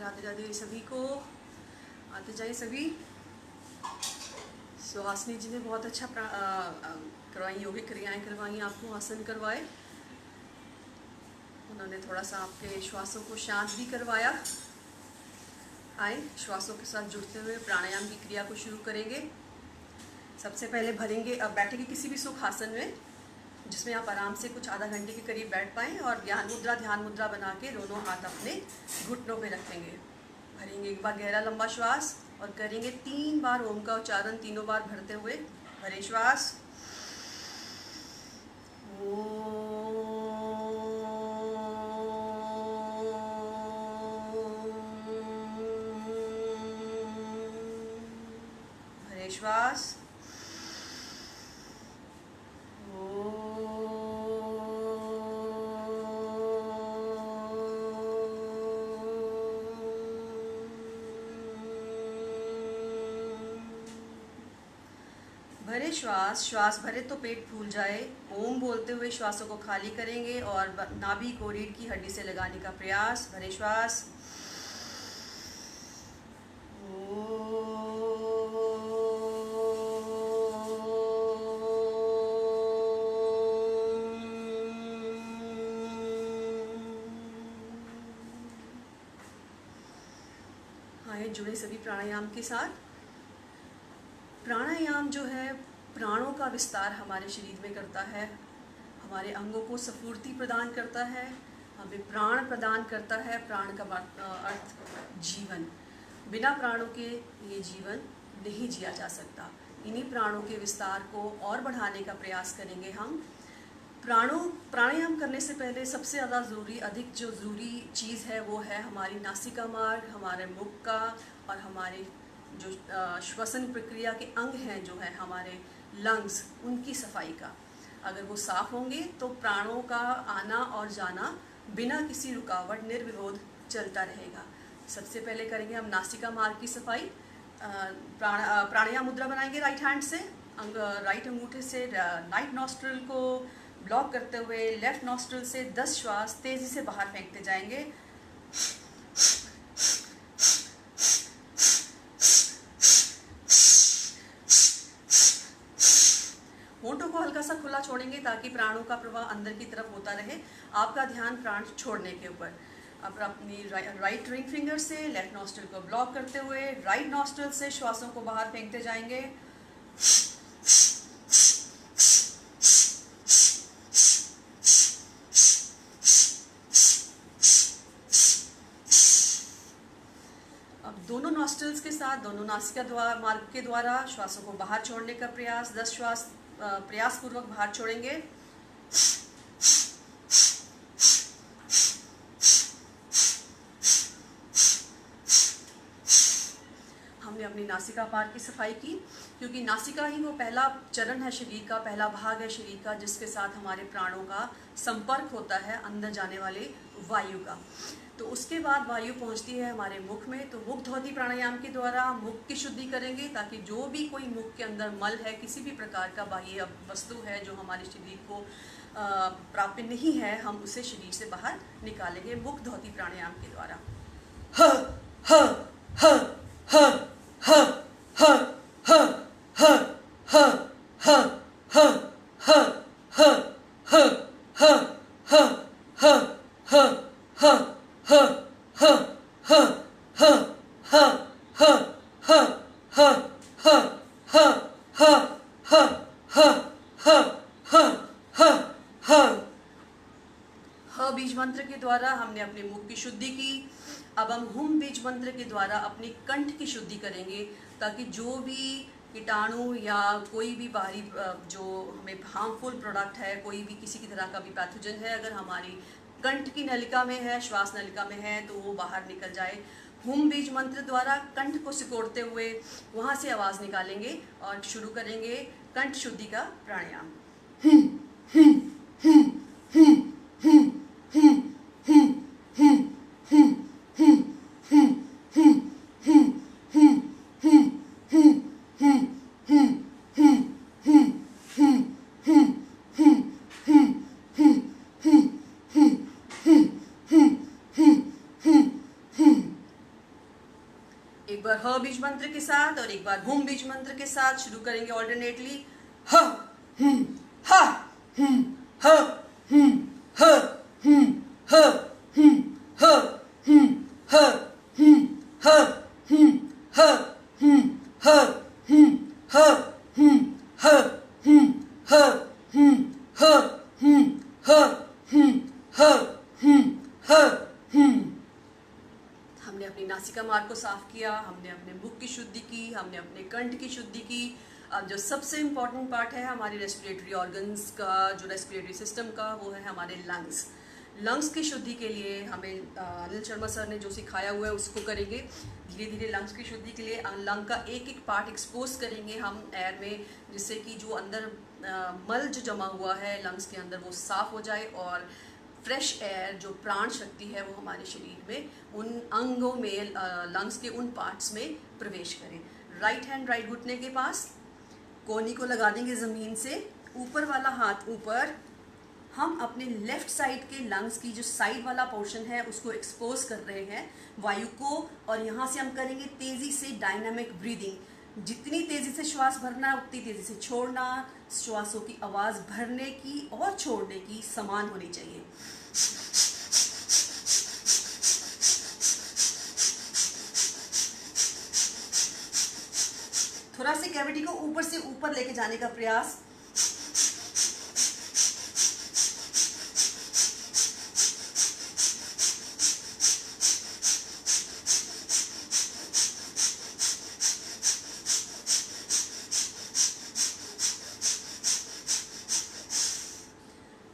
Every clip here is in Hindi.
राधे राधे सभी को। आते जाइए सभी। सुहासिनी जी ने बहुत अच्छा करवाई, योगिक क्रियाएं करवाई, आपको आसन करवाए। उन्होंने थोड़ा सा आपके श्वासों को शांत भी करवाया। आए श्वासों के साथ जुड़ते हुए प्राणायाम की क्रिया को शुरू करेंगे। सबसे पहले भरेंगे, अब बैठेंगे किसी भी सुख आसन में जिसमें आप आराम से कुछ आधा घंटे के करीब बैठ पाएँ, और ध्यान मुद्रा बना के दोनों हाथ अपने घुटनों पे रखेंगे। भरेंगे एक बार गहरा लंबा श्वास और करेंगे 3 बार ओम का उच्चारण, तीनों बार भरते हुए। भरे श्वास, भरे श्वास, भरे श्वास। श्वास भरे तो पेट फूल जाए। ओम बोलते हुए श्वासों को खाली करेंगे और नाभि को रीढ़ की हड्डी से लगाने का प्रयास। भरे श्वास, आइए जुड़े सभी प्राणायाम के साथ। प्राणायाम जो है प्राणों का विस्तार हमारे शरीर में करता है, हमारे अंगों को स्फूर्ति प्रदान करता है, हमें प्राण प्रदान करता है। प्राण का अर्थ जीवन। बिना प्राणों के ये जीवन नहीं जिया जा सकता। इन्हीं प्राणों के विस्तार को और बढ़ाने का प्रयास करेंगे हम। प्राणायाम करने से पहले सबसे ज़्यादा अधिक जो ज़रूरी चीज़ है वो है हमारी नासिका मार्ग, हमारे मुख का, और हमारे जो श्वसन प्रक्रिया के अंग हैं जो है हमारे लंग्स, उनकी सफाई का। अगर वो साफ़ होंगे तो प्राणों का आना और जाना बिना किसी रुकावट निर्विरोध चलता रहेगा। सबसे पहले करेंगे हम नासिका मार्ग की सफाई। प्राणायाम मुद्रा बनाएंगे राइट हैंड से। राइट अंगूठे से राइट नॉस्ट्रिल को ब्लॉक करते हुए लेफ्ट नॉस्ट्रिल से 10 श्वास तेज़ी से बाहर फेंकते जाएंगे। होंठों को हल्का सा खुला छोड़ेंगे ताकि प्राणों का प्रवाह अंदर की तरफ होता रहे। आपका ध्यान प्राण छोड़ने के ऊपर। अब अपनी राइट रिंग फिंगर से लेफ्ट नॉस्ट्रिल को ब्लॉक करते हुए राइट नॉस्ट्रिल से श्वासों को बाहर फेंकते जाएंगे। अब दोनों नॉस्ट्रिल्स के साथ दोनों नासिका मार्ग के द्वारा श्वासों को बाहर छोड़ने का प्रयास। 10 श्वास प्रयासपूर्वक बाहर छोड़ेंगे। हमने अपनी नासिका पार की सफाई की, क्योंकि नासिका ही वो पहला चरण है शरीर का, पहला भाग है शरीर का जिसके साथ हमारे प्राणों का संपर्क होता है अंदर जाने वाले वायु का। तो उसके बाद वायु पहुंचती है हमारे मुख में। तो मुख धोती प्राणायाम के द्वारा मुख की शुद्धि करेंगे ताकि जो भी कोई मुख के अंदर मल है, किसी भी प्रकार का बाह्य वस्तु है जो हमारे शरीर को प्राप्य नहीं है, हम उसे शरीर से बाहर निकालेंगे मुख धोती प्राणायाम के द्वारा। ह ह ह ह ह ह ह ह ह ह ह ह ह ह ह ह ह बीज मंत्र के द्वारा हमने अपने मुख की शुद्धि की। अब हम हुम बीज मंत्र के द्वारा अपनी कंठ की शुद्धि करेंगे ताकि जो भी कीटाणु या कोई भी बाहरी जो हमें हार्मफुल प्रोडक्ट है, कोई भी किसी की तरह का भी पैथोजन है, अगर हमारी कंठ की नलिका में है, श्वास नलिका में है, तो वो बाहर निकल जाए। हुम बीज मंत्र द्वारा कंठ को सिकोड़ते हुए वहाँ से आवाज़ निकालेंगे और शुरू करेंगे कंठ शुद्धि का प्राणायाम। एक बार ह बीज मंत्र के साथ और एक बार हुम बीज मंत्र के साथ शुरू करेंगे ऑल्टरनेटली। ह हुम हा हुम ह हुम ह हुम ह हुम ह हुम ह हुम ह हुम ह हुम ह हुम ह हुम ह हुम ह हुम ह हुम ह हुम ह हुम ह हुम। हमने अपनी नासिका मार्ग को साफ किया, हमने अपने मुख की शुद्धि की, हमने अपने कंठ की शुद्धि की। अब जो सबसे इम्पॉर्टेंट पार्ट है हमारी रेस्पिरेटरी ऑर्गन्स का, जो रेस्पिरेटरी सिस्टम का, वो है हमारे लंग्स। लंग्स की शुद्धि के लिए हमें अनिल शर्मा सर ने जो सिखाया हुआ है उसको करेंगे। धीरे धीरे लंग्स की शुद्धि के लिए लंग का एक एक पार्ट एक्सपोज करेंगे हम एयर में, जिससे कि जो अंदर मल जो जमा हुआ है लंग्स के अंदर वो साफ हो जाए और फ्रेश एयर जो प्राण शक्ति है वो हमारे शरीर में उन अंगों में, लंग्स के उन पार्ट्स में प्रवेश करें। राइट हैंड राइट घुटने के पास, कोहनी को लगा देंगे ज़मीन से, ऊपर वाला हाथ ऊपर। हम अपने लेफ्ट साइड के लंग्स की जो साइड वाला पोर्शन है उसको एक्सपोज कर रहे हैं वायु को, और यहाँ से हम करेंगे तेज़ी से डायनामिक ब्रीदिंग। जितनी तेज़ी से श्वास भरना है उतनी तेज़ी से छोड़ना। श्वासों की आवाज़ भरने की और छोड़ने की समान होनी चाहिए। थोरेसिक कैविटी को ऊपर से ऊपर लेके जाने का प्रयास।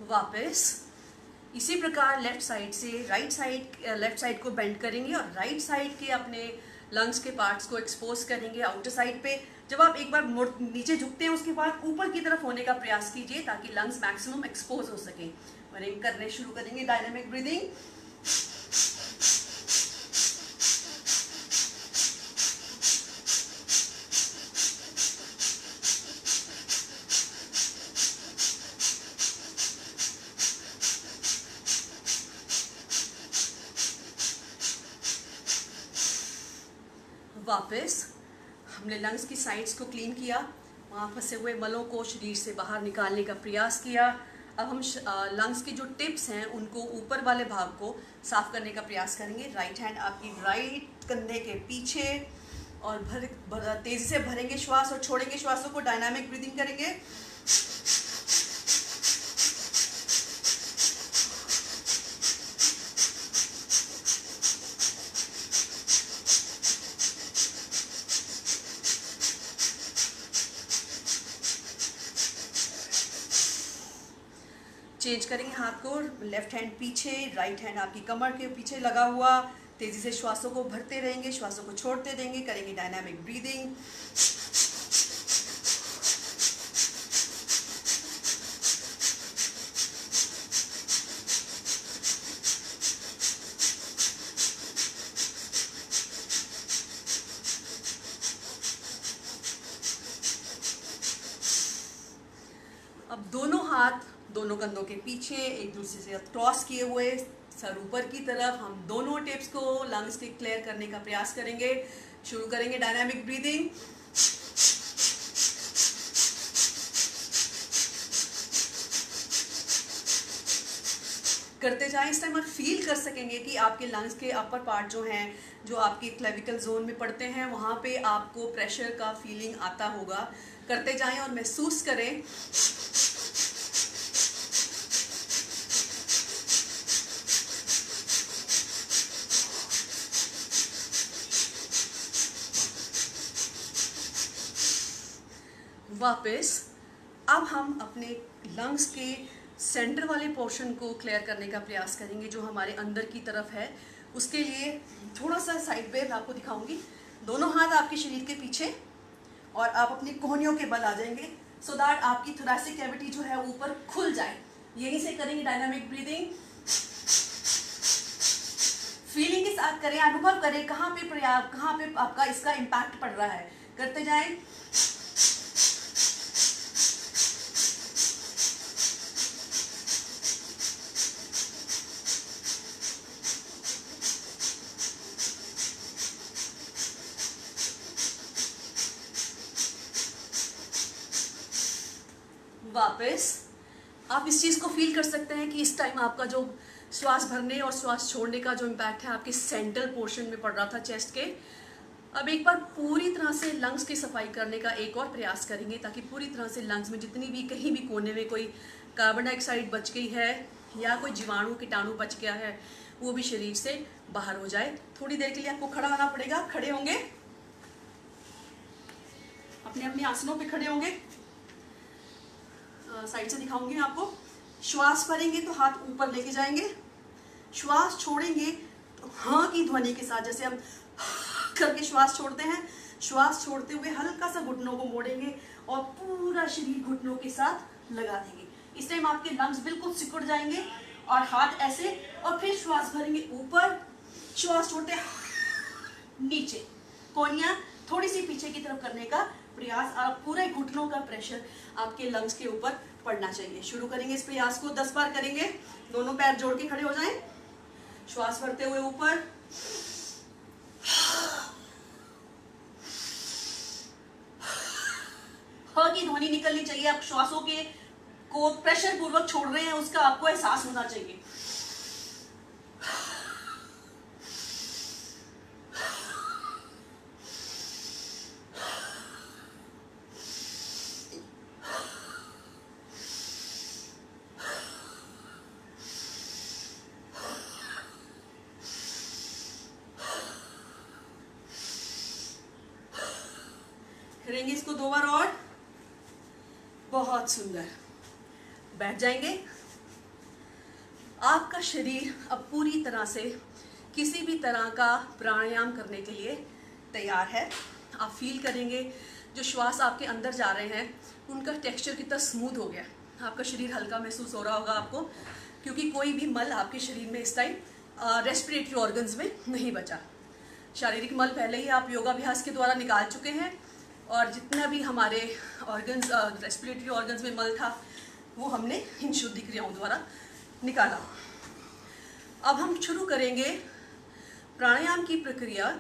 वापस इसी प्रकार लेफ्ट साइड से लेफ्ट साइड को बेंड करेंगे और राइट साइड के अपने लंग्स के पार्ट्स को एक्सपोज करेंगे आउटर साइड पे। जब आप एक बार नीचे झुकते हैं उसके बाद ऊपर की तरफ होने का प्रयास कीजिए ताकि लंग्स मैक्सिमम एक्सपोज हो सके। और करने शुरू करेंगे डायनामिक ब्रीदिंग। वापस हमने लंग्स की साइड्स को क्लीन किया, वहाँ फंसे हुए मलों को शरीर से बाहर निकालने का प्रयास किया। अब हम लंग्स के जो टिप्स हैं उनको, ऊपर वाले भाग को साफ करने का प्रयास करेंगे। राइट हैंड आपकी राइट कंधे के पीछे और तेज़ी से भरेंगे श्वास और छोड़ेंगे श्वासों को। डायनामिक ब्रीदिंग करेंगे। चेंज करेंगे हाथ को, लेफ्ट हैंड पीछे, राइट हैंड आपकी कमर के पीछे लगा हुआ। तेज़ी से श्वासों को भरते रहेंगे, श्वासों को छोड़ते रहेंगे। करेंगे डायनामिक ब्रीदिंग। अब दोनों हाथ दोनों कंधों के पीछे एक दूसरे से क्रॉस किए हुए, सर ऊपर की तरफ, हम दोनों टिप्स को लंग्स के क्लियर करने का प्रयास करेंगे। शुरू करेंगे डायनामिक ब्रीदिंग। करते जाएं। इस टाइम आप फील कर सकेंगे कि आपके लंग्स के अपर पार्ट जो हैं, जो आपके क्लेविकल जोन में पड़ते हैं, वहाँ पे आपको प्रेशर का फीलिंग आता होगा। करते जाएं और महसूस करें। वापस अब हम अपने लंग्स के सेंटर वाले पोर्शन को क्लियर करने का प्रयास करेंगे जो हमारे अंदर की तरफ है। उसके लिए थोड़ा सा साइड पे आपको दिखाऊंगी। दोनों हाथ आपके शरीर के पीछे और आप अपनी कोहनियों के बल आ जाएंगे सो दैट आपकी थोरेसिक कैविटी जो है ऊपर खुल जाए। यहीं से करेंगे डायनामिक ब्रीदिंग। फीलिंग के साथ करें, अनुभव करें कहाँ पे आपका इसका इम्पैक्ट पड़ रहा है। करते जाएं। वापस। आप इस चीज़ को फील कर सकते हैं कि इस टाइम आपका जो श्वास भरने और श्वास छोड़ने का जो इम्पैक्ट है आपके सेंट्रल पोर्शन में पड़ रहा था चेस्ट के। अब एक बार पूरी तरह से लंग्स की सफाई करने का एक और प्रयास करेंगे ताकि पूरी तरह से लंग्स में जितनी भी कहीं भी कोने में कोई कार्बन डाइऑक्साइड बच गई है या कोई जीवाणु कीटाणु बच गया है वो भी शरीर से बाहर हो जाए। थोड़ी देर के लिए आपको खड़ा होना पड़ेगा। खड़े होंगे, अपने अपने आसनों पे खड़े होंगे। साइड से दिखाऊंगी आपको। श्वास भरेंगे तो हाथ ऊपर लेके जाएंगे, श्वास छोड़ेंगे तो हाँ की ध्वनि के साथ, जैसे हम करके श्वास छोड़ते हैं, श्वास छोड़ते हुए हल्का सा घुटनों को मोड़ेंगे और पूरा शरीर घुटनों के साथ लगा देंगे। इस टाइम आपके लंग्स बिल्कुल सिकुड़ जाएंगे और हाथ ऐसे, और फिर श्वास भरेंगे ऊपर, श्वास छोड़ते नीचे, कोहनियां थोड़ी सी पीछे की तरफ करने का प्रयास। और पूरे घुटनों का प्रेशर आपके लंग्स के ऊपर पड़ना चाहिए। शुरू करेंगे इस प्रयास को, 10 बार करेंगे। दोनों पैर जोड़ के खड़े हो जाएं, श्वास भरते हुए ऊपर, ह की ध्वनि निकलनी चाहिए। आप श्वासों के को प्रेशर पूर्वक छोड़ रहे हैं उसका आपको एहसास होना चाहिए। करेंगे इसको 2 बार और। बहुत सुंदर। बैठ जाएंगे। आपका शरीर अब पूरी तरह से किसी भी तरह का प्राणायाम करने के लिए तैयार है। आप फील करेंगे जो श्वास आपके अंदर जा रहे हैं उनका टेक्सचर कितना स्मूथ हो गया। आपका शरीर हल्का महसूस हो रहा होगा आपको, क्योंकि कोई भी मल आपके शरीर में इस टाइम रेस्पिरेटरी ऑर्गन्स में नहीं बचा। शारीरिक मल पहले ही आप योगाभ्यास के द्वारा निकाल चुके हैं और जितना भी हमारे ऑर्गन्स रेस्पिरेटरी ऑर्गन्स में मल था वो हमने इन शुद्धि क्रियाओं द्वारा निकाला। अब हम शुरू करेंगे प्राणायाम की प्रक्रिया।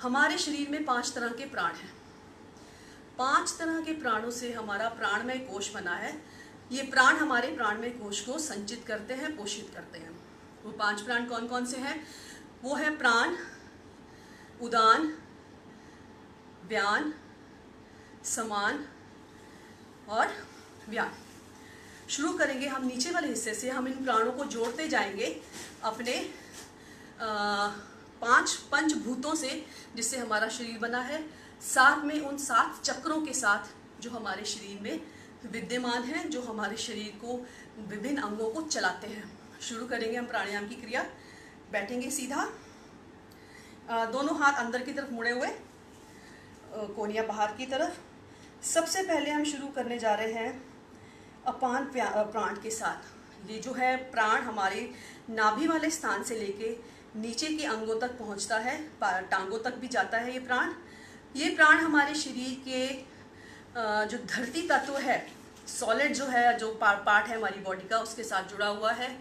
हमारे शरीर में 5 तरह के प्राण हैं। 5 तरह के प्राणों से हमारा प्राणमय कोश बना है। ये प्राण हमारे प्राणमय कोश को संचित करते हैं, पोषित करते हैं। वो 5 प्राण कौन कौन से हैं? वो है प्राण, उदान, व्यान, समान और व्यान। शुरू करेंगे हम नीचे वाले हिस्से से। हम इन प्राणों को जोड़ते जाएंगे अपने 5 पंचभूतों से जिससे हमारा शरीर बना है, साथ में उन 7 चक्रों के साथ जो हमारे शरीर में विद्यमान हैं, जो हमारे शरीर को विभिन्न अंगों को चलाते हैं। शुरू करेंगे हम प्राणायाम की क्रिया। बैठेंगे सीधा, दोनों हाथ अंदर की तरफ मुड़े हुए, कोहनियाँ बाहर की तरफ। सबसे पहले हम शुरू करने जा रहे हैं अपान प्राण के साथ। ये जो है प्राण हमारे नाभि वाले स्थान से लेके नीचे के अंगों तक पहुंचता है, टांगों तक भी जाता है ये प्राण। ये प्राण हमारे शरीर के जो धरती तत्व है, सॉलिड जो है, जो पार्ट है हमारी बॉडी का, उसके साथ जुड़ा हुआ है।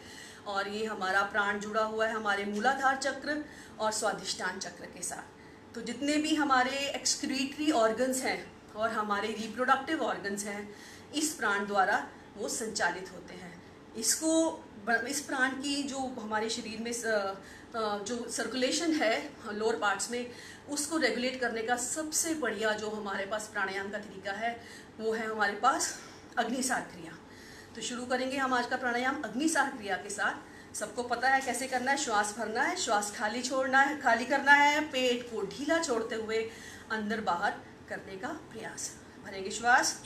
और ये हमारा प्राण जुड़ा हुआ है हमारे मूलाधार चक्र और स्वादिष्टान चक्र के साथ। तो जितने भी हमारे एक्सक्रीटरी ऑर्गन्स हैं और हमारे रिप्रोडक्टिव ऑर्गन्स हैं, इस प्राण द्वारा वो संचालित होते हैं। इस प्राण की जो हमारे शरीर में जो सर्कुलेशन है लोअर पार्ट्स में, उसको रेगुलेट करने का सबसे बढ़िया जो हमारे पास प्राणायाम का तरीका है वो है हमारे पास अग्निसार क्रिया। तो शुरू करेंगे हम आज का प्राणायाम अग्निसार क्रिया के साथ। सबको पता है कैसे करना है। श्वास भरना है, श्वास खाली छोड़ना है, खाली करना है, पेट को ढीला छोड़ते हुए अंदर बाहर करने का प्रयास। भरेंगे श्वास,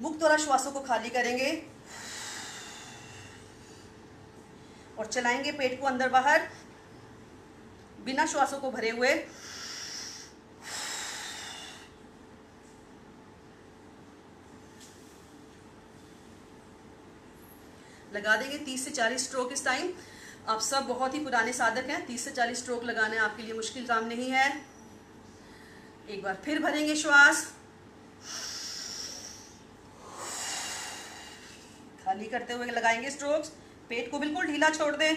मुक्त द्वारा श्वासों को खाली करेंगे और चलाएंगे पेट को अंदर बाहर बिना श्वासों को भरे हुए। लगा देंगे 30 से 40 स्ट्रोक इस टाइम। आप सब बहुत ही पुराने साधक हैं, 30 से 40 स्ट्रोक लगाना आपके लिए मुश्किल काम नहीं है। एक बार फिर भरेंगे श्वास, खाली करते हुए लगाएंगे स्ट्रोक्स। पेट को बिल्कुल ढीला छोड़ दें।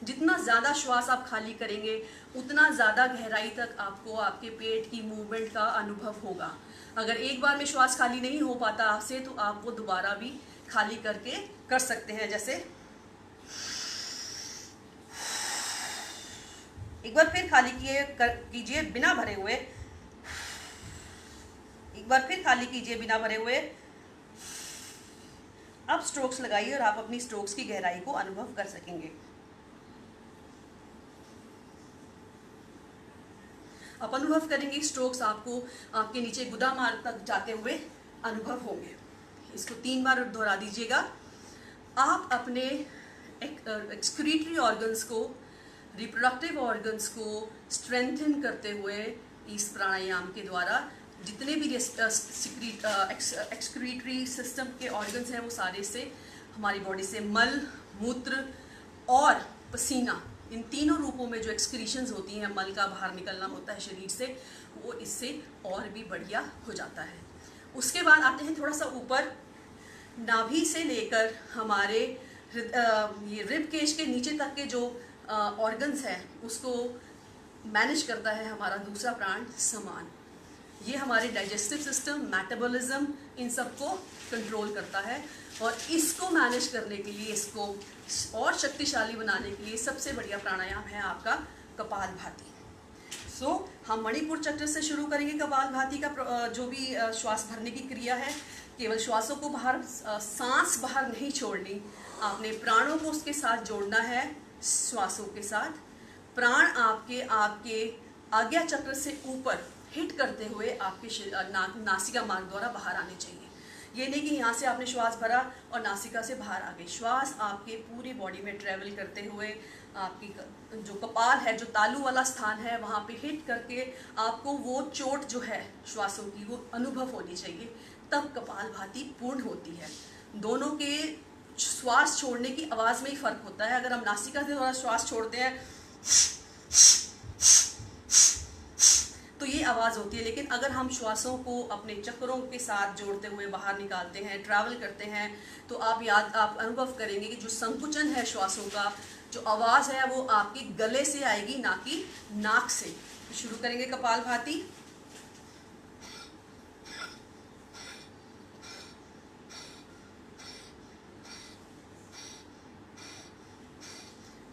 जितना ज़्यादा श्वास आप खाली करेंगे उतना ज़्यादा गहराई तक आपको आपके पेट की मूवमेंट का अनुभव होगा। अगर एक बार में श्वास खाली नहीं हो पाता आपसे तो आप वो दोबारा भी खाली करके कर सकते हैं। जैसे एक बार फिर खाली कीजिए बिना भरे हुए, एक बार फिर खाली कीजिए बिना भरे हुए। अब स्ट्रोक्स लगाइए और आप अपनी स्ट्रोक्स की गहराई को अनुभव कर सकेंगे। आप अनुभव करेंगे स्ट्रोक्स आपको आपके नीचे गुदा मार्ग तक जाते हुए अनुभव होंगे। इसको 3 बार दोहरा दीजिएगा। आप अपने एक्सक्रीटरी ऑर्गन्स को, रिप्रोडक्टिव ऑर्गन्स को स्ट्रेंथन करते हुए इस प्राणायाम के द्वारा जितने भी एक्सक्रीटरी सिस्टम के ऑर्गन्स हैं वो सारे से, हमारी बॉडी से मल, मूत्र और पसीना, इन तीनों रूपों में जो एक्सक्रीशंस होती हैं, मल का बाहर निकलना होता है शरीर से, वो इससे और भी बढ़िया हो जाता है। उसके बाद आते हैं थोड़ा सा ऊपर, नाभि से लेकर हमारे ये रिब केज के नीचे तक के जो ऑर्गन्स हैं उसको मैनेज करता है हमारा दूसरा प्राण समान। ये हमारे डाइजेस्टिव सिस्टम, मेटाबॉलिज्म, इन सबको कंट्रोल करता है। और इसको मैनेज करने के लिए, इसको और शक्तिशाली बनाने के लिए सबसे बढ़िया प्राणायाम है आपका कपालभाति। हम मणिपुर चक्र से शुरू करेंगे। कपालभाति का जो भी श्वास भरने की क्रिया है, केवल श्वासों को बाहर, सांस बाहर नहीं छोड़नी, आपने प्राणों को उसके साथ जोड़ना है श्वासों के साथ। प्राण आपके आज्ञा चक्र से ऊपर हिट करते हुए आपके नासिका मार्ग द्वारा बाहर आने चाहिए। ये नहीं कि यहाँ से आपने श्वास भरा और नासिका से बाहर आ गए। श्वास आपके पूरी बॉडी में ट्रेवल करते हुए आपकी जो कपाल है, जो तालू वाला स्थान है, वहाँ पे हिट करके आपको वो चोट जो है श्वासों की वो अनुभव होनी चाहिए, तब कपालभाति पूर्ण होती है। दोनों के श्वास छोड़ने की आवाज़ में ही फर्क होता है। अगर हम नासिका से थोड़ा श्वास छोड़ते हैं तो ये आवाज़ होती है, लेकिन अगर हम श्वासों को अपने चक्रों के साथ जोड़ते हुए बाहर निकालते हैं, ट्रैवल करते हैं, तो आप अनुभव करेंगे कि जो संकुचन है श्वासों का, जो आवाज़ है वो आपके गले से आएगी, ना कि नाक से। तो शुरू करेंगे कपालभाति।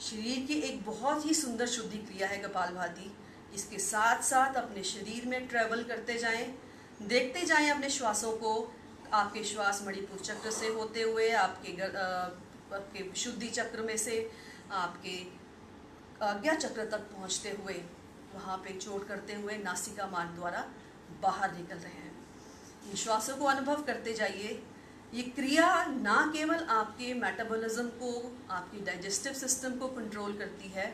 शरीर की एक बहुत ही सुंदर शुद्धि क्रिया है कपालभाति। इसके साथ साथ अपने शरीर में ट्रैवल करते जाएं, देखते जाएं अपने श्वासों को। आपके श्वास मणिपुर चक्र से होते हुए आपके विशुद्धि चक्र में से आपके आज्ञा चक्र तक पहुंचते हुए, वहाँ पे चोट करते हुए नासिका मार्ग द्वारा बाहर निकल रहे हैं। इन श्वासों को अनुभव करते जाइए। ये क्रिया ना केवल आपके मेटाबॉलिज्म को, आपके डाइजेस्टिव सिस्टम को कंट्रोल करती है,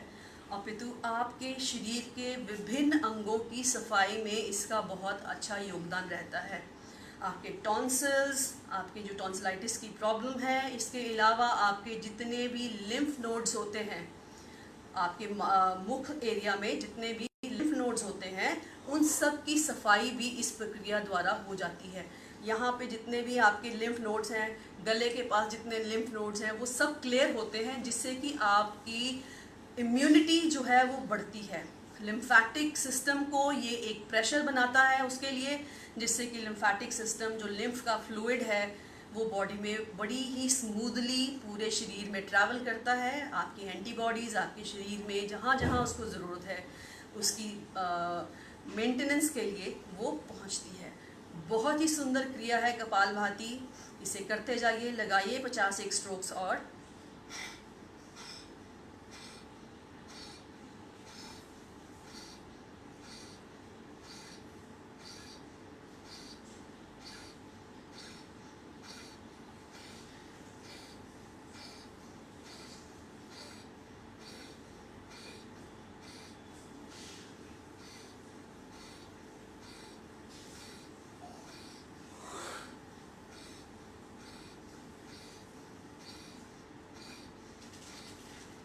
अपितु आपके शरीर के विभिन्न अंगों की सफाई में इसका बहुत अच्छा योगदान रहता है। आपके टॉन्सिल्स, आपके जो टॉन्सिलाइटिस की प्रॉब्लम है, इसके अलावा आपके जितने भी लिम्फ नोड्स होते हैं, आपके मुख एरिया में जितने भी लिम्फ नोड्स होते हैं, उन सब की सफाई भी इस प्रक्रिया द्वारा हो जाती है। यहाँ पे जितने भी आपके लिम्फ नोड्स हैं, गले के पास जितने लिम्फ नोड्स हैं, वो सब क्लियर होते हैं, जिससे कि आपकी इम्यूनिटी जो है वो बढ़ती है। लिम्फैटिक सिस्टम को ये एक प्रेशर बनाता है उसके लिए, जिससे कि लिम्फैटिक सिस्टम, जो लिम्फ का फ्लूइड है, वो बॉडी में बड़ी ही स्मूथली पूरे शरीर में ट्रैवल करता है। आपकी एंटीबॉडीज़ आपके शरीर में जहाँ जहाँ उसको ज़रूरत है उसकी मेंटेनेंस के लिए वो पहुँचती है। बहुत ही सुंदर क्रिया है कपालभाति। इसे करते जाइए, लगाइए 50 स्ट्रोक्स और।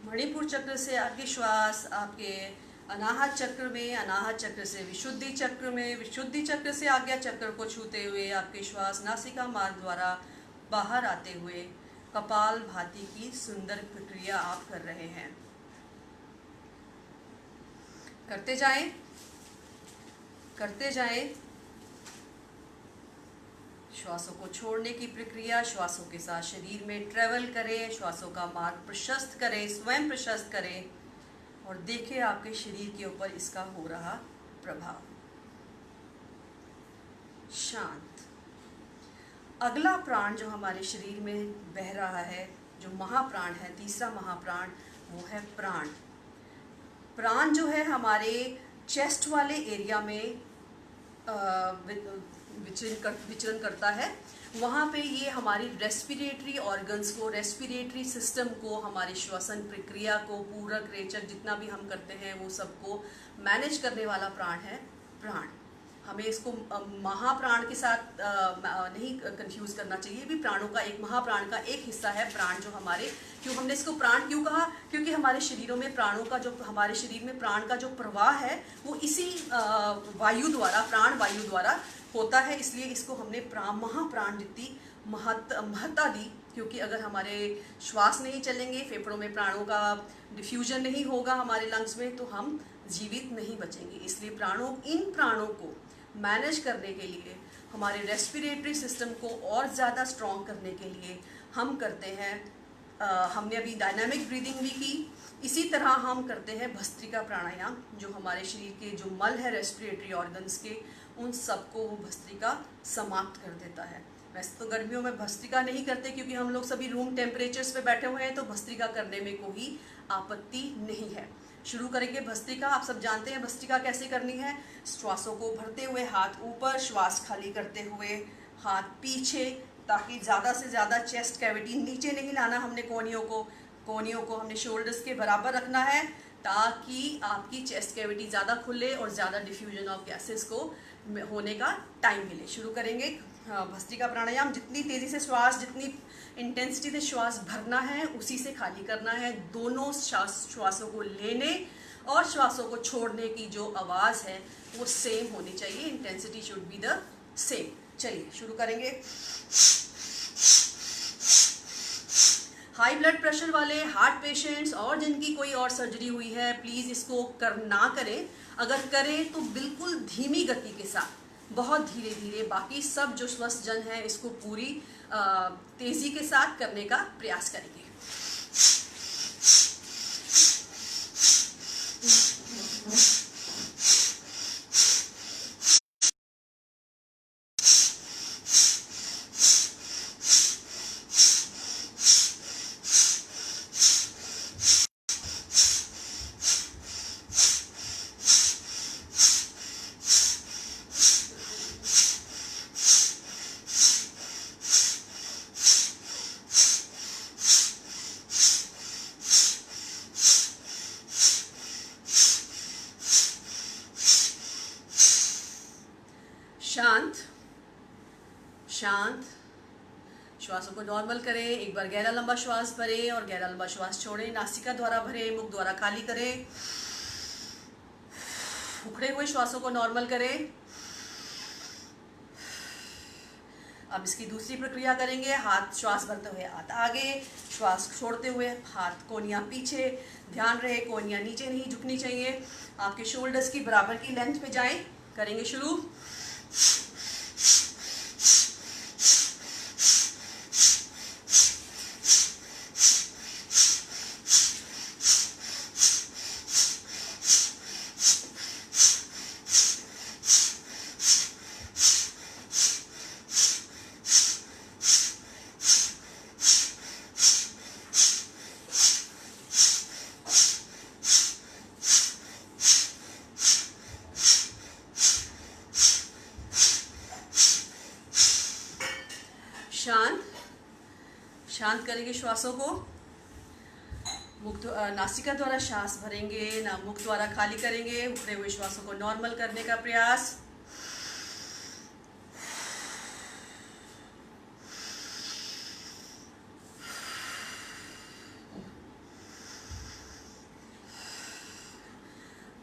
मणिपुर चक्र से आगे श्वास आपके अनाहत चक्र में, अनाहत चक्र से विशुद्धि चक्र में, विशुद्धि चक्र से आज्ञा चक्र को छूते हुए आपके श्वास नासिका मार्ग द्वारा बाहर आते हुए कपालभाति की सुंदर प्रक्रिया आप कर रहे हैं। करते जाएं, करते जाएं। श्वासों को छोड़ने की प्रक्रिया, श्वासों के साथ शरीर में ट्रेवल करें, श्वासों का मार्ग प्रशस्त करें, स्वयं प्रशस्त करें और देखें आपके शरीर के ऊपर इसका हो रहा प्रभाव। शांत। अगला प्राण जो हमारे शरीर में बह रहा है, जो महाप्राण है, तीसरा महाप्राण, वो है प्राण। प्राण जो है हमारे चेस्ट वाले एरिया में विचरण करता है। वहाँ पे ये हमारी रेस्पिरेटरी ऑर्गन्स को, रेस्पिरेटरी सिस्टम को, हमारी श्वसन प्रक्रिया को, पूरक रेचक जितना भी हम करते हैं वो सबको मैनेज करने वाला प्राण है प्राण। हमें इसको महाप्राण के साथ नहीं कंफ्यूज करना चाहिए। भी प्राणों का एक, महाप्राण का एक हिस्सा है प्राण जो हमारे, क्यों हमने इसको प्राण क्यों कहा? क्योंकि हमारे शरीरों में प्राणों का जो, हमारे शरीर में प्राण का जो प्रवाह है वो इसी वायु द्वारा, प्राण वायु द्वारा होता है, इसलिए इसको हमने महाप्राण जितनी महत्ता दी। क्योंकि अगर हमारे श्वास नहीं चलेंगे, फेफड़ों में प्राणों का डिफ्यूजन नहीं होगा हमारे लंग्स में, तो हम जीवित नहीं बचेंगे। इसलिए इन प्राणों को मैनेज करने के लिए, हमारे रेस्पिरेटरी सिस्टम को और ज़्यादा स्ट्रॉन्ग करने के लिए हम करते हैं, हमने अभी डायनामिक ब्रीदिंग भी की, इसी तरह हम करते हैं भस्त्रिका प्राणायाम, जो हमारे शरीर के जो मल है रेस्पिरेटरी ऑर्गन्स के, उन सबको वो भस्त्रिका समाप्त कर देता है। वैसे तो गर्मियों में भस्त्रिका नहीं करते क्योंकि हम लोग सभी रूम टेम्परेचर्स पे बैठे हुए हैं, तो भस्त्रिका करने में कोई आपत्ति नहीं है। शुरू करेंगे भस्त्रिका। आप सब जानते हैं भस्त्रिका कैसे करनी है। श्वासों को भरते हुए हाथ ऊपर, श्वास खाली करते हुए हाथ पीछे, ताकि ज़्यादा से ज़्यादा चेस्ट कैविटी नीचे नहीं लाना हमने, कोहनियों को हमने शोल्डर्स के बराबर रखना है, ताकि आपकी चेस्ट कैविटी ज़्यादा खुले और ज़्यादा डिफ्यूजन ऑफ गैसेस को होने का टाइम मिले। शुरू करेंगे भस्त्रिका प्राणायाम। जितनी तेज़ी से श्वास, जितनी इंटेंसिटी से श्वास भरना है, उसी से खाली करना है। दोनों श्वासों को लेने और श्वासों को छोड़ने की जो आवाज़ है वो सेम होनी चाहिए। Intensity should be the same. चलिए शुरू करेंगे। हाई ब्लड प्रेशर वाले, हार्ट पेशेंट्स और जिनकी कोई और सर्जरी हुई है, प्लीज़ इसको ना करें। अगर करें तो बिल्कुल धीमी गति के साथ, बहुत धीरे धीरे। बाकी सब जो स्वस्थ जन है इसको पूरी तेज़ी के साथ करने का प्रयास करेंगे। शांत शांत। श्वासों को नॉर्मल करें। एक बार गहरा लंबा श्वास भरें और गहरा लंबा श्वास छोड़ें। नासिका द्वारा भरें, मुख द्वारा खाली करें। उखड़े हुए श्वासों को नॉर्मल करें। अब इसकी दूसरी प्रक्रिया करेंगे। हाथ, श्वास भरते हुए हाथ आगे, श्वास छोड़ते हुए हाथ कोहनियाँ पीछे। ध्यान रहे कोहनियाँ नीचे नहीं झुकनी चाहिए, आपके शोल्डर्स की बराबर की लेंथ पे जाएं। करेंगे शुरू। शांत करेंगे श्वासों को। मुख, नासिका द्वारा श्वास भरेंगे, ना मुख द्वारा खाली करेंगे। उखड़े हुए श्वासों को नॉर्मल करने का प्रयास।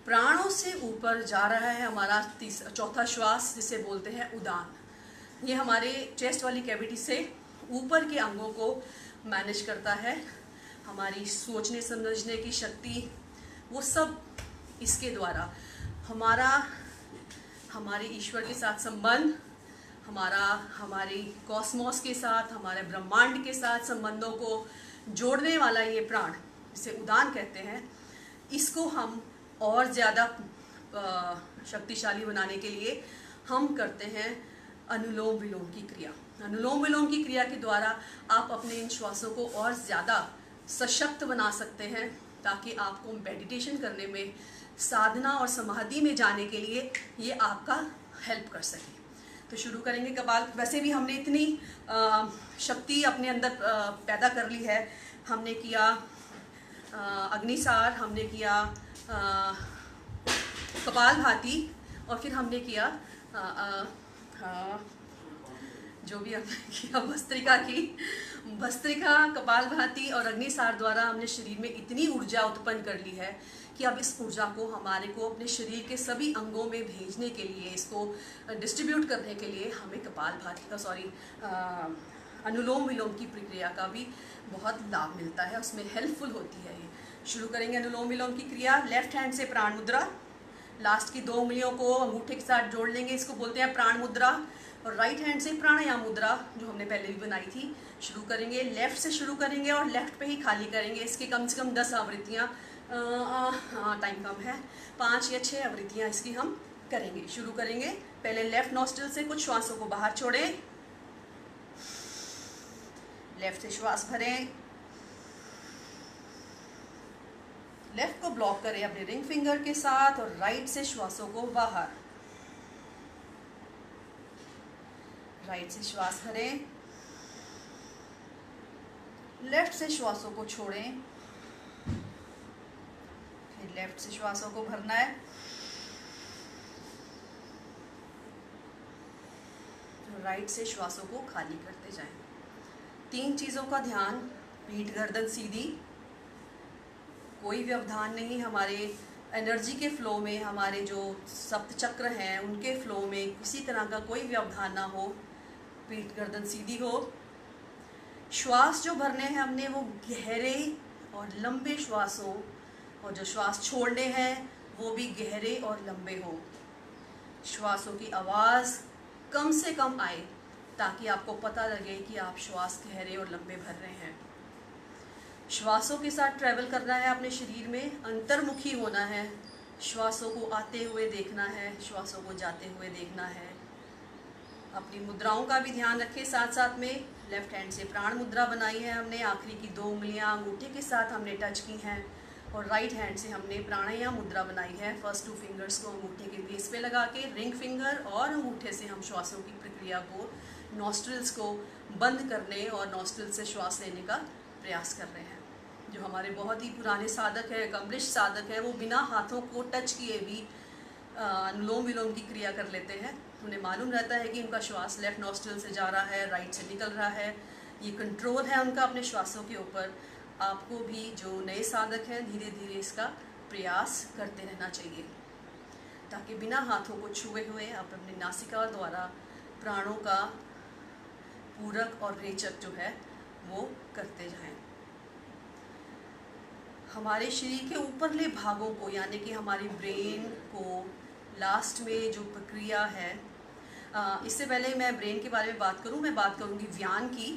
प्राणों से ऊपर जा रहा है हमारा चौथा श्वास, जिसे बोलते हैं उदान। ये हमारे चेस्ट वाली कैविटी से ऊपर के अंगों को मैनेज करता है। हमारी सोचने समझने की शक्ति, वो सब इसके द्वारा हमारे ईश्वर के साथ संबंध, हमारे कॉस्मोस के साथ, हमारे ब्रह्मांड के साथ संबंधों को जोड़ने वाला ये प्राण, जिसे उदान कहते हैं, इसको हम और ज़्यादा शक्तिशाली बनाने के लिए हम करते हैं अनुलोम विलोम की क्रिया। अनुलोम विलोम की क्रिया के द्वारा आप अपने इन श्वासों को और ज़्यादा सशक्त बना सकते हैं, ताकि आपको मेडिटेशन करने में, साधना और समाधि में जाने के लिए ये आपका हेल्प कर सके। तो शुरू करेंगे कपाल। वैसे भी हमने इतनी शक्ति अपने अंदर पैदा कर ली है। हमने किया अग्निसार, हमने किया कपालभाति, और फिर हमने किया जो भी हमने किया भस्त्रिका, कपालभाति और अग्निसार द्वारा हमने शरीर में इतनी ऊर्जा उत्पन्न कर ली है कि अब इस ऊर्जा को हमारे को अपने शरीर के सभी अंगों में भेजने के लिए, इसको डिस्ट्रीब्यूट करने के लिए हमें कपालभाति का अनुलोम विलोम की प्रक्रिया का भी बहुत लाभ मिलता है, उसमें हेल्पफुल होती है ये। शुरू करेंगे अनुलोम विलोम की क्रिया। लेफ्ट हैंड से प्राण मुद्रा, लास्ट की 2 उंगलियों को अंगूठे के साथ जोड़ लेंगे, इसको बोलते हैं प्राण मुद्रा। और राइट हैंड से प्राणायाम मुद्रा, जो हमने पहले भी बनाई थी, शुरू करेंगे। लेफ्ट से शुरू करेंगे और लेफ्ट पे ही खाली करेंगे। इसके कम से कम 10 आवृत्तियाँ, टाइम कम है, 5 या 6 आवृत्तियाँ इसकी हम करेंगे। शुरू करेंगे। पहले लेफ्ट नॉस्ट्रिल से कुछ श्वासों को बाहर छोड़ें, लेफ्ट से श्वास भरें, लेफ्ट को ब्लॉक करें अपने रिंग फिंगर के साथ, और राइट से श्वासों को बाहर। राइट से श्वास भरें, लेफ्ट से श्वासों को छोड़ें, फिर लेफ्ट से श्वासों को भरना है, राइट से श्वासों को खाली करते जाएं। 3 चीज़ों का ध्यान, पीठ गर्दन सीधी, कोई व्यवधान नहीं, हमारे एनर्जी के फ्लो में, हमारे जो सप्त चक्र हैं उनके फ्लो में किसी तरह का कोई व्यवधान ना हो, पीठ गर्दन सीधी हो। श्वास जो भरने हैं हमने वो गहरे और लंबे श्वास हो, और जो श्वास छोड़ने हैं वो भी गहरे और लंबे हो। श्वासों की आवाज़ कम से कम आए, ताकि आपको पता लगे कि आप श्वास गहरे और लंबे भर रहे हैं। श्वासों के साथ ट्रैवल करना है अपने शरीर में, अंतर्मुखी होना है, श्वासों को आते हुए देखना है, श्वासों को जाते हुए देखना है। अपनी मुद्राओं का भी ध्यान रखें साथ साथ में। लेफ्ट हैंड से प्राण मुद्रा बनाई है हमने, आखिरी की 2 उंगलियां अंगूठे के साथ हमने टच की हैं, और राइट हैंड से हमने प्राणायाम मुद्रा बनाई है। फर्स्ट 2 फिंगर्स को अंगूठे के बेस पे लगा के, रिंग फिंगर और अंगूठे से हम श्वासों की प्रक्रिया को, नॉस्ट्रिल्स को बंद करने और नॉस्ट्रिल से श्वास लेने का प्रयास कर रहे हैं। जो हमारे बहुत ही पुराने साधक हैं, कमलिश साधक हैं, वो बिना हाथों को टच किए भी अनुलोम विलोम की क्रिया कर लेते हैं। उन्हें मालूम रहता है कि उनका श्वास लेफ्ट नॉस्ट्रिल से जा रहा है, राइट से निकल रहा है। ये कंट्रोल है उनका अपने श्वासों के ऊपर। आपको भी जो नए साधक हैं, धीरे धीरे इसका प्रयास करते रहना चाहिए, ताकि बिना हाथों को छुए हुए आप अपनी नासिका द्वारा प्राणों का पूरक और रेचक जो है वो करते जाएं। हमारे शरीर के ऊपरले भागों को, यानी कि हमारी ब्रेन को लास्ट में जो प्रक्रिया है, इससे पहले मैं ब्रेन के बारे में बात करूं, मैं बात करूंगी व्यान की।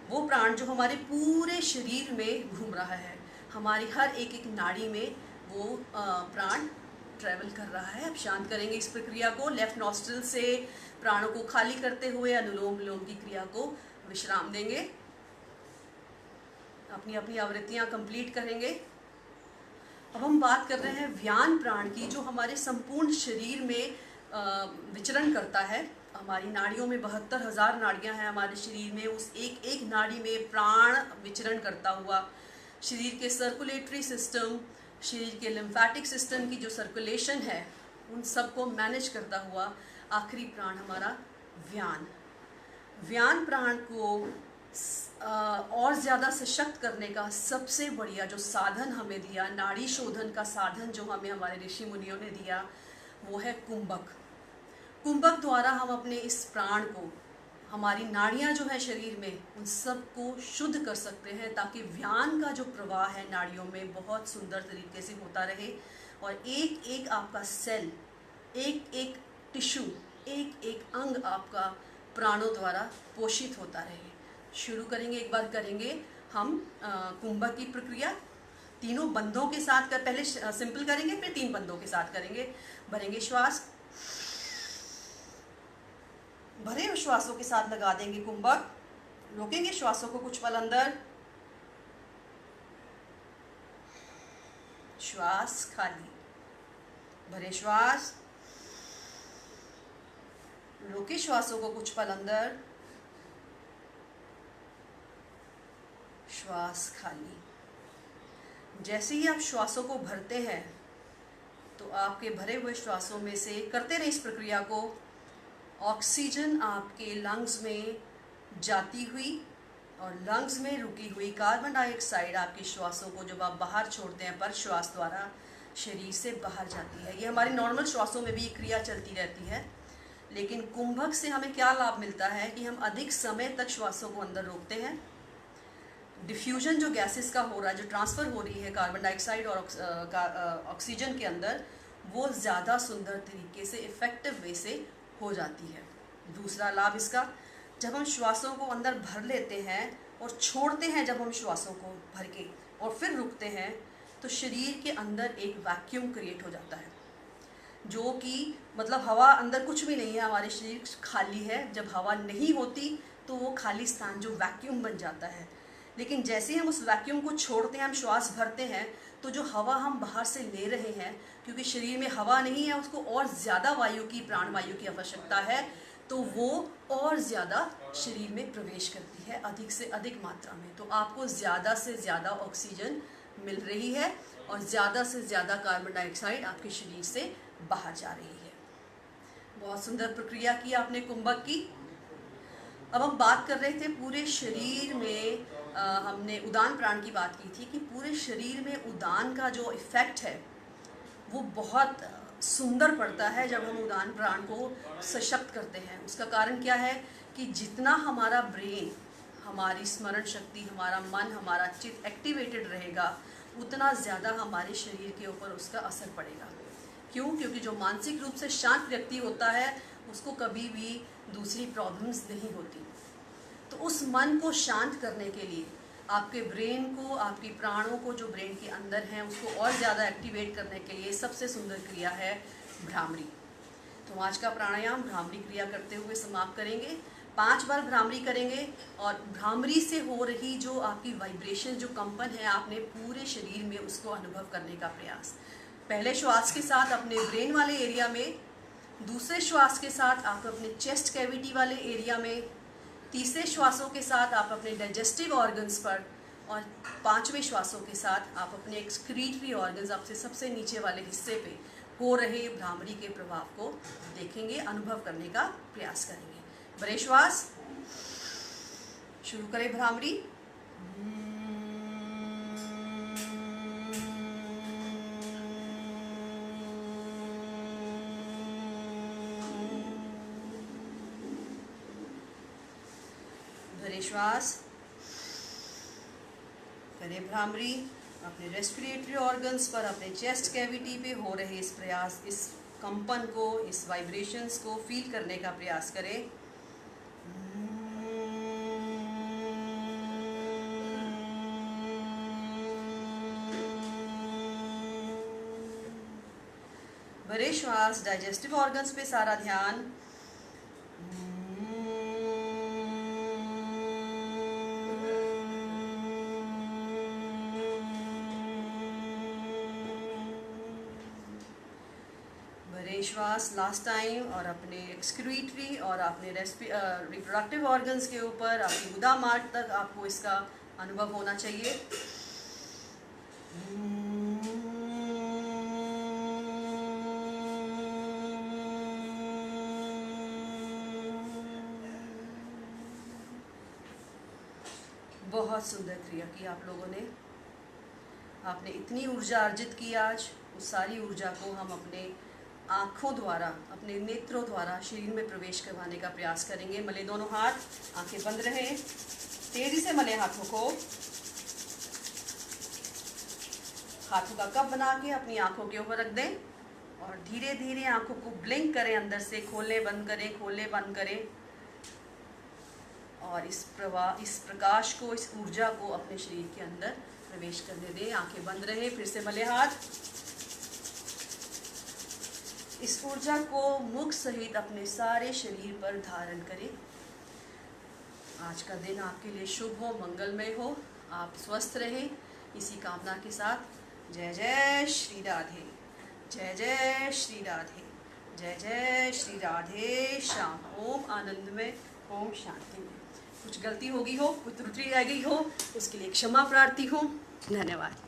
वो प्राण जो हमारे पूरे शरीर में घूम रहा है, हमारी हर एक नाड़ी में वो प्राण ट्रैवल कर रहा है। अब शांत करेंगे इस प्रक्रिया को। लेफ्ट नॉस्ट्रिल से प्राणों को खाली करते हुए अनुलोम विलोम की क्रिया को विश्राम देंगे। अपनी अपनी आवृत्तियां कंप्लीट करेंगे। अब हम बात कर रहे हैं व्यान प्राण की, जो हमारे संपूर्ण शरीर में विचरण करता है। हमारी नाड़ियों में 72,000 नाड़ियां हैं हमारे शरीर में। उस एक एक नाड़ी में प्राण विचरण करता हुआ शरीर के सर्कुलेटरी सिस्टम, शरीर के लिम्फेटिक सिस्टम की जो सर्कुलेशन है, उन सबको मैनेज करता हुआ आखिरी प्राण हमारा व्यान प्राण को और ज़्यादा सशक्त करने का सबसे बढ़िया जो साधन हमें दिया, नाड़ी शोधन का साधन जो हमें हमारे ऋषि मुनियों ने दिया, वो है कुंभक। कुंभक द्वारा हम अपने इस प्राण को, हमारी नाड़ियाँ जो हैं शरीर में, उन सब को शुद्ध कर सकते हैं, ताकि व्यान का जो प्रवाह है नाड़ियों में बहुत सुंदर तरीके से होता रहे और एक एक आपका सेल, एक एक टिश्यू, एक एक अंग आपका प्राणों द्वारा पोषित होता रहे। शुरू करेंगे, एक बार करेंगे हम कुंभक की प्रक्रिया तीनों बंधों के साथ कर, पहले सिंपल करेंगे फिर 3 बंधों के साथ करेंगे। भरेंगे श्वास, भरे हुए श्वासों के साथ लगा देंगे कुंभक, रोकेंगे श्वासों को कुछ पल अंदर, श्वास खाली, भरे श्वास, रोके श्वासों को कुछ पल अंदर, श्वास खाली। जैसे ही आप श्वासों को भरते हैं तो आपके भरे हुए श्वासों में से करते रहे इस प्रक्रिया को, ऑक्सीजन आपके लंग्स में जाती हुई और लंग्स में रुकी हुई कार्बन डाइऑक्साइड आपके श्वासों को जब आप बाहर छोड़ते हैं पर श्वास द्वारा शरीर से बाहर जाती है। ये हमारी नॉर्मल श्वासों में भी ये क्रिया चलती रहती है, लेकिन कुंभक से हमें क्या लाभ मिलता है कि हम अधिक समय तक श्वासों को अंदर रोकते हैं। डिफ्यूजन जो गैसेस का हो रहा है, जो ट्रांसफ़र हो रही है कार्बन डाइऑक्साइड और ऑक्सीजन के अंदर, वो ज़्यादा सुंदर तरीके से इफ़ेक्टिव वे से हो जाती है। दूसरा लाभ इसका, जब हम श्वासों को अंदर भर लेते हैं और छोड़ते हैं, जब हम श्वासों को भर के और फिर रुकते हैं तो शरीर के अंदर एक वैक्यूम क्रिएट हो जाता है, जो कि मतलब हवा अंदर कुछ भी नहीं है, हमारे शरीर खाली है। जब हवा नहीं होती तो वो खाली स्थान जो वैक्यूम बन जाता है। लेकिन जैसे ही हम उस वैक्यूम को छोड़ते हैं, हम श्वास भरते हैं, तो जो हवा हम बाहर से ले रहे हैं, क्योंकि शरीर में हवा नहीं है, उसको और ज़्यादा वायु की, प्राण वायु की आवश्यकता है, तो वो और ज़्यादा शरीर में प्रवेश करती है अधिक से अधिक मात्रा में। तो आपको ज़्यादा से ज़्यादा ऑक्सीजन मिल रही है और ज़्यादा से ज़्यादा कार्बन डाइऑक्साइड आपके शरीर से बाहर जा रही है। बहुत सुंदर प्रक्रिया की आपने कुंभक की। अब हम बात कर रहे थे पूरे शरीर में, हमने उदान प्राण की बात की थी कि पूरे शरीर में उदान का जो इफ़ेक्ट है वो बहुत सुंदर पड़ता है जब हम उदान प्राण को सशक्त करते हैं। उसका कारण क्या है कि जितना हमारा ब्रेन, हमारी स्मरण शक्ति, हमारा मन, हमारा चित्त एक्टिवेटेड रहेगा, उतना ज़्यादा हमारे शरीर के ऊपर उसका असर पड़ेगा। क्यों? क्योंकि जो मानसिक रूप से शांत व्यक्ति होता है उसको कभी भी दूसरी प्रॉब्लम्स नहीं होती। तो उस मन को शांत करने के लिए आपके ब्रेन को, आपकी प्राणों को जो ब्रेन के अंदर हैं, उसको और ज़्यादा एक्टिवेट करने के लिए सबसे सुंदर क्रिया है भ्रामरी। तो आज का प्राणायाम भ्रामरी क्रिया करते हुए समाप्त करेंगे। 5 बार भ्रामरी करेंगे और भ्रामरी से हो रही जो आपकी वाइब्रेशन, जो कंपन है, आपने पूरे शरीर में उसको अनुभव करने का प्रयास। पहले श्वास के साथ अपने ब्रेन वाले एरिया में, दूसरे श्वास के साथ आप अपने चेस्ट कैविटी वाले एरिया में, तीसरे श्वासों के साथ आप अपने डाइजेस्टिव ऑर्गन्स पर, और 5वें श्वासों के साथ आप अपने एक्सक्रीटरी ऑर्गन्स, आपसे सबसे नीचे वाले हिस्से पे हो रहे भ्रामरी के प्रभाव को देखेंगे, अनुभव करने का प्रयास करेंगे। भरे श्वास, शुरू करें भ्रामरी। भरे श्वास, करें भ्रामरी। अपने रेस्पिरेटरी ऑर्गन्स पर, अपने चेस्ट कैविटी पे हो रहे इस प्रयास, इस कंपन को, इस वाइब्रेशंस को फील करने का प्रयास करें। भरे श्वास, डाइजेस्टिव ऑर्गन्स पे सारा ध्यान। श्वास लास्ट टाइम, और अपने एक्सक्रीटरी और अपने रिप्रोडक्टिव ऑर्गन्स के ऊपर, अपनी गुदा मार्ग तक आपको इसका अनुभव होना चाहिए। बहुत सुंदर क्रिया की आप लोगों ने। आपने इतनी ऊर्जा अर्जित की आज, उस सारी ऊर्जा को हम अपने आँखों द्वारा, अपने नेत्रों द्वारा शरीर में प्रवेश करवाने का प्रयास करेंगे। मले दोनों हाथ, आंखें बंद रहें, तेजी से मले हाथों को। हाथों का कप बना के अपनी आंखों के ऊपर रख दें और धीरे धीरे आंखों को ब्लिंक करें, अंदर से खोले बंद करें, खोले बंद करें और इस प्रकाश को, इस ऊर्जा को अपने शरीर के अंदर प्रवेश करने दें। आंखें बंद रहे, फिर से मले हाथ। इस ऊर्जा को मुख सहित अपने सारे शरीर पर धारण करें। आज का दिन आपके लिए शुभ हो, मंगलमय हो, आप स्वस्थ रहें, इसी कामना के साथ जय जय श्री राधे, जय जय श्री राधे, जय जय श्री राधे श्याम। ओम आनंदमय, ओम शांति में। कुछ गलती होगी हो, कुछ त्रुटि रह गई हो, उसके लिए क्षमा प्रार्थी हूँ। धन्यवाद।